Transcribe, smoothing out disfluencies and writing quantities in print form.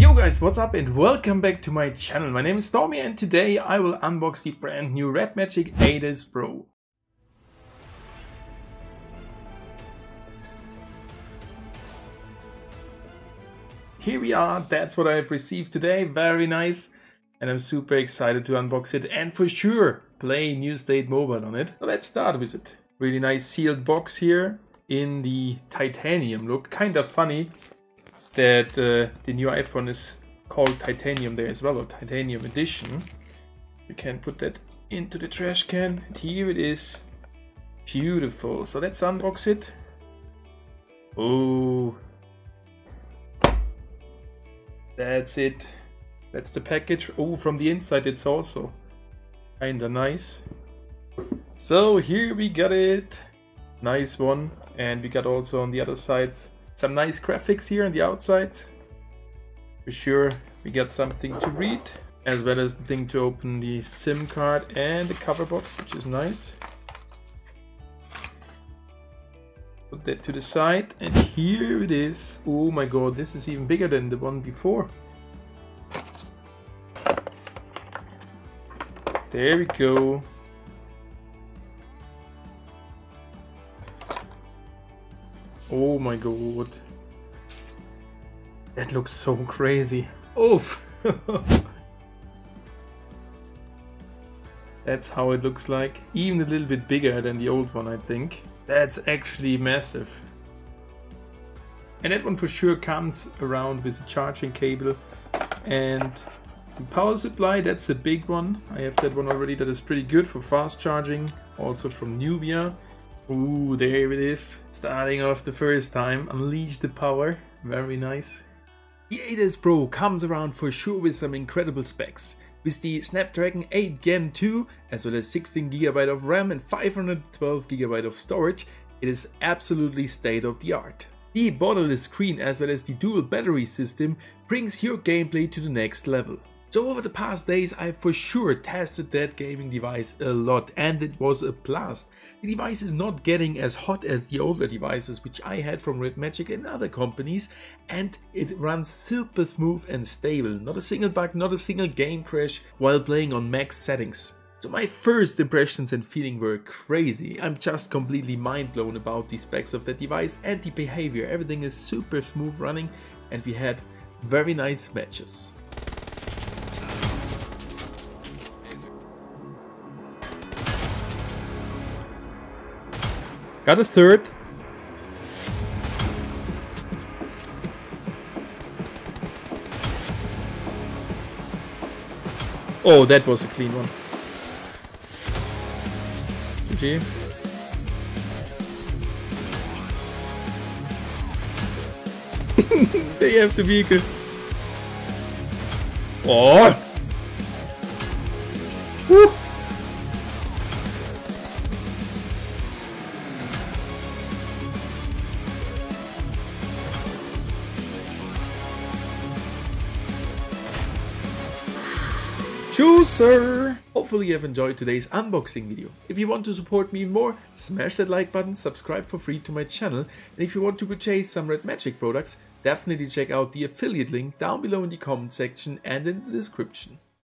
Yo guys, what's up and welcome back to my channel. My name is Stormy and today I will unbox the brand new Redmagic 8S Pro. Here we are, that's what I've received today, very nice. And I'm super excited to unbox it and for sure play New State Mobile on it. So let's start with it. Really nice sealed box here in the titanium look. Kind of funny that the new iPhone is called titanium there as well, or titanium edition. You can put that into the trash can and here it is. Beautiful. So let's unbox it. Oh, that's it. That's the package. Oh, from the inside it's also kinda nice. So here we got it. Nice one. And we got also on the other sides some nice graphics here on the outsides. For sure we got something to read, as well as the thing to open the SIM card and the cover box, which is nice. Put that to the side and here it is. Oh my god, this is even bigger than the one before. There we go. Oh my god. That looks so crazy. Oof. That's how it looks like. Even a little bit bigger than the old one, I think. That's actually massive. And that one for sure comes around with a charging cable and some power supply. That's a big one. I have that one already. That is pretty good for fast charging. Also from Nubia. Ooh, there it is. Starting off the first time. Unleash the power. Very nice. The 8S Pro comes around for sure with some incredible specs. With the Snapdragon 8 Gen 2, as well as 16GB of RAM and 512GB of storage, it is absolutely state of the art. The borderless screen as well as the dual battery system brings your gameplay to the next level. So over the past days I've for sure tested that gaming device a lot and it was a blast. The device is not getting as hot as the older devices which I had from Redmagic and other companies, and it runs super smooth and stable. Not a single bug, not a single game crash while playing on max settings. So my first impressions and feeling were crazy. I'm just completely mind blown about the specs of that device and the behavior. Everything is super smooth running and we had very nice matches. Got a third. Oh, that was a clean one. GG. They have the vehicle. Oh! Woo! Juicer! Hopefully you have enjoyed today's unboxing video. If you want to support me more, smash that like button, subscribe for free to my channel, and if you want to purchase some Redmagic products, definitely check out the affiliate link down below in the comment section and in the description.